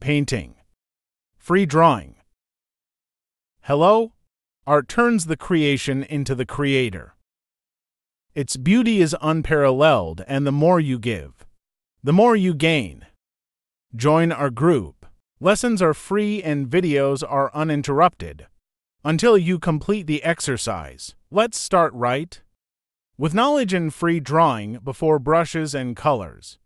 painting. Free drawing. Hello? Art turns the creation into the creator. Its beauty is unparalleled, and the more you give, the more you gain. Join our group. Lessons are free and videos are uninterrupted. Until you complete the exercise, let's start right with knowledge in free drawing before brushes and colors.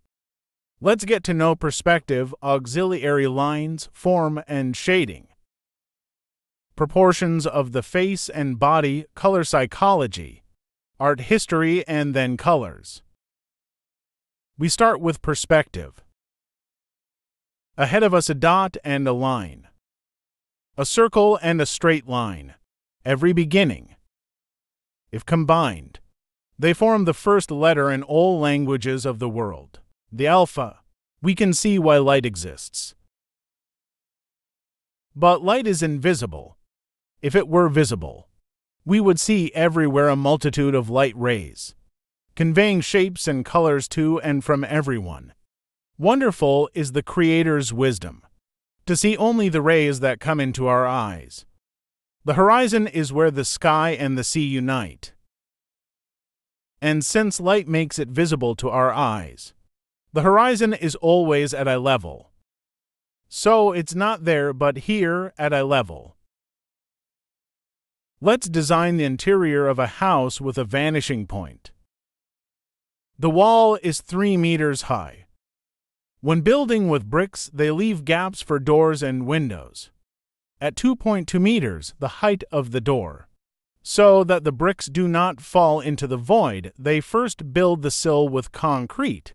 Let's get to know perspective, auxiliary lines, form, and shading. Proportions of the face and body, color psychology, art history, and then colors. We start with perspective. Ahead of us a dot and a line. A circle and a straight line. Every beginning. If combined, they form the first letter in all languages of the world, the alpha. We can see why light exists. But light is invisible. If it were visible, we would see everywhere a multitude of light rays, conveying shapes and colors to and from everyone. Wonderful is the Creator's wisdom, to see only the rays that come into our eyes. The horizon is where the sky and the sea unite. And since light makes it visible to our eyes, the horizon is always at eye level. So it's not there but here at eye level. Let's design the interior of a house with a vanishing point. The wall is 3 meters high. When building with bricks, they leave gaps for doors and windows. At 2.2 meters, the height of the door. So that the bricks do not fall into the void, they first build the sill with concrete.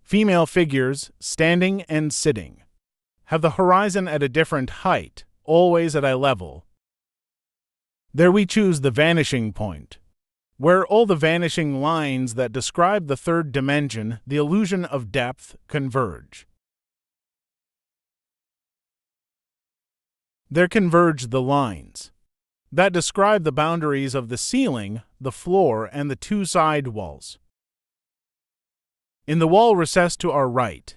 Female figures, standing and sitting, have the horizon at a different height, always at eye level. There we choose the vanishing point, where all the vanishing lines that describe the third dimension, the illusion of depth, converge. There converge the lines that describe the boundaries of the ceiling, the floor, and the 2 side walls. In the wall recessed to our right,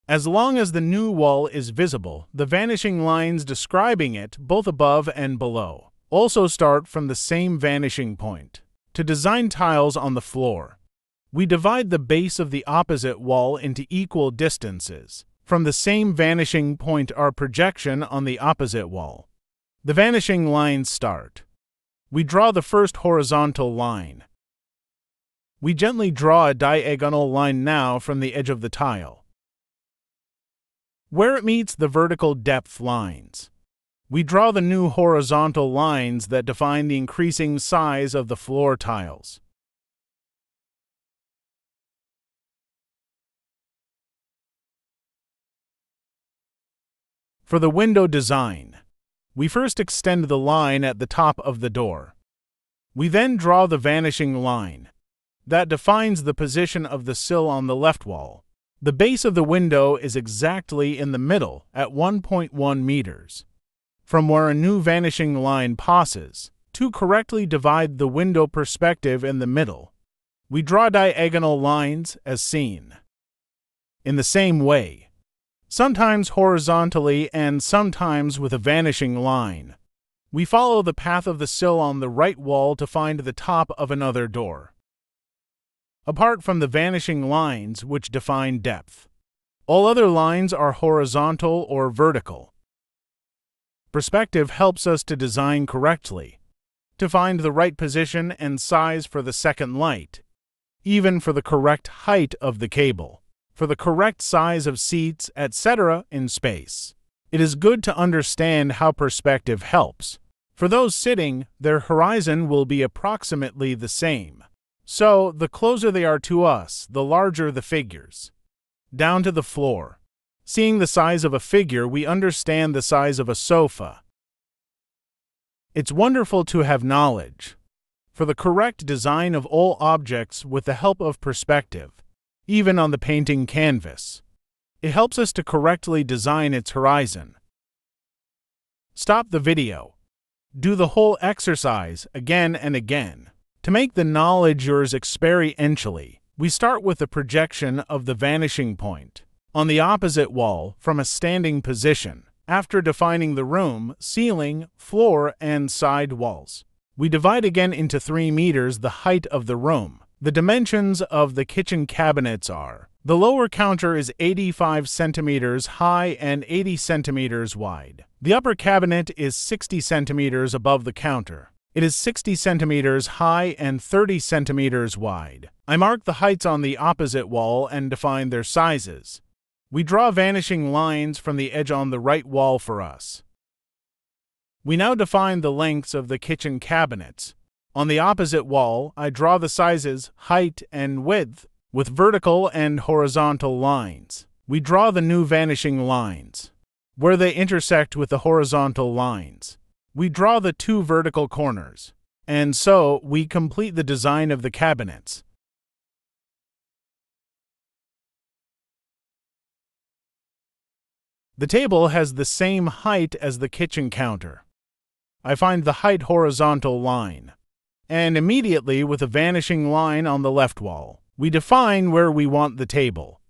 as long as the new wall is visible, the vanishing lines describing it, both above and below, also start from the same vanishing point. To design tiles on the floor, we divide the base of the opposite wall into equal distances. From the same vanishing point, our projection on the opposite wall. The vanishing lines start. We draw the first horizontal line. We gently draw a diagonal line now from the edge of the tile, where it meets the vertical depth lines. We draw the new horizontal lines that define the increasing size of the floor tiles. For the window design, we first extend the line at the top of the door. We then draw the vanishing line that defines the position of the sill on the left wall. The base of the window is exactly in the middle at 1.1 meters. From where a new vanishing line passes, to correctly divide the window perspective in the middle, we draw diagonal lines as seen. In the same way, sometimes horizontally and sometimes with a vanishing line, we follow the path of the sill on the right wall to find the top of another door. Apart from the vanishing lines which define depth, all other lines are horizontal or vertical. Perspective helps us to design correctly, to find the right position and size for the second light, even for the correct height of the cable, for the correct size of seats, etc. in space. It is good to understand how perspective helps. For those sitting, their horizon will be approximately the same. So, the closer they are to us, the larger the figures. Down to the floor. Seeing the size of a figure, we understand the size of a sofa. It's wonderful to have knowledge. For the correct design of all objects with the help of perspective, even on the painting canvas. It helps us to correctly design its horizon. Stop the video. Do the whole exercise again and again. To make the knowledge yours experientially, we start with the projection of the vanishing point on the opposite wall from a standing position. After defining the room, ceiling, floor, and side walls, we divide again into 3 meters the height of the room. The dimensions of the kitchen cabinets are: the lower counter is 85 centimeters high and 80 centimeters wide. The upper cabinet is 60 centimeters above the counter. It is 60 centimeters high and 30 centimeters wide. I mark the heights on the opposite wall and define their sizes. We draw vanishing lines from the edge on the right wall for us. We now define the lengths of the kitchen cabinets. On the opposite wall, I draw the sizes, height, and width with vertical and horizontal lines. We draw the new vanishing lines. Where they intersect with the horizontal lines, we draw the 2 vertical corners. And so, we complete the design of the cabinets. The table has the same height as the kitchen counter. I find the height horizontal line, and immediately with a vanishing line on the left wall, we define where we want the table,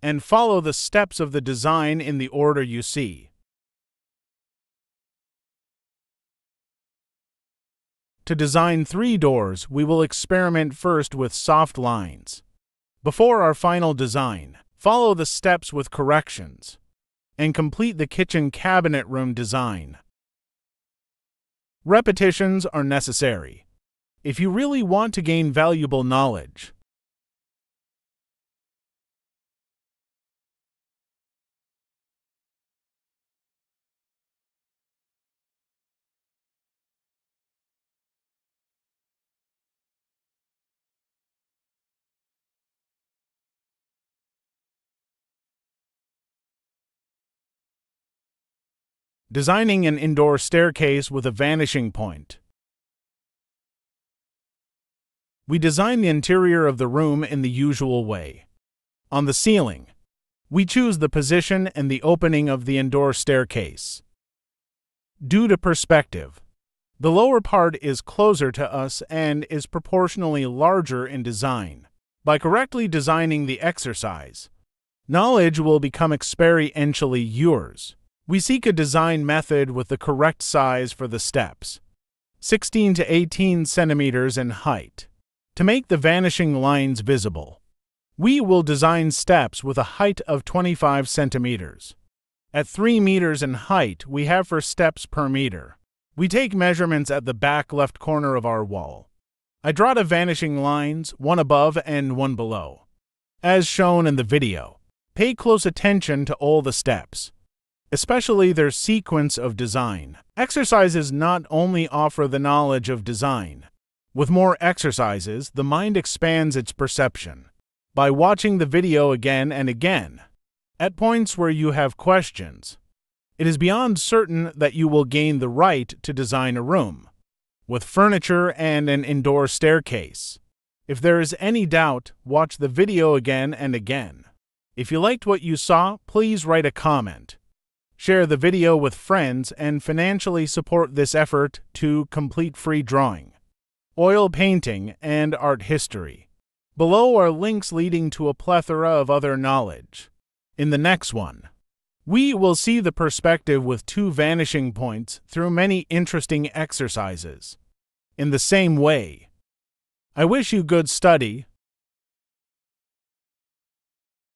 and follow the steps of the design in the order you see. To design 3 doors, we will experiment first with soft lines. Before our final design, follow the steps with corrections, and complete the kitchen cabinet room design. Repetitions are necessary if you really want to gain valuable knowledge. Designing an indoor staircase with a vanishing point. We design the interior of the room in the usual way. On the ceiling, we choose the position and the opening of the indoor staircase. Due to perspective, the lower part is closer to us and is proportionally larger in design. By correctly designing the exercise, knowledge will become experientially yours. We seek a design method with the correct size for the steps, 16 to 18 centimeters in height, to make the vanishing lines visible. We will design steps with a height of 25 centimeters. At 3 meters in height, we have for steps per meter. We take measurements at the back left corner of our wall. I draw the vanishing lines, one above and one below. As shown in the video, pay close attention to all the steps, especially their sequence of design. Exercises not only offer the knowledge of design. With more exercises, the mind expands its perception. By watching the video again and again, at points where you have questions, it is beyond certain that you will gain the right to design a room with furniture and an indoor staircase. If there is any doubt, watch the video again and again. If you liked what you saw, please write a comment. Share the video with friends and financially support this effort to complete free drawing, oil painting, and art history. Below are links leading to a plethora of other knowledge. In the next one, we will see the perspective with 2 vanishing points through many interesting exercises. In the same way, I wish you good study.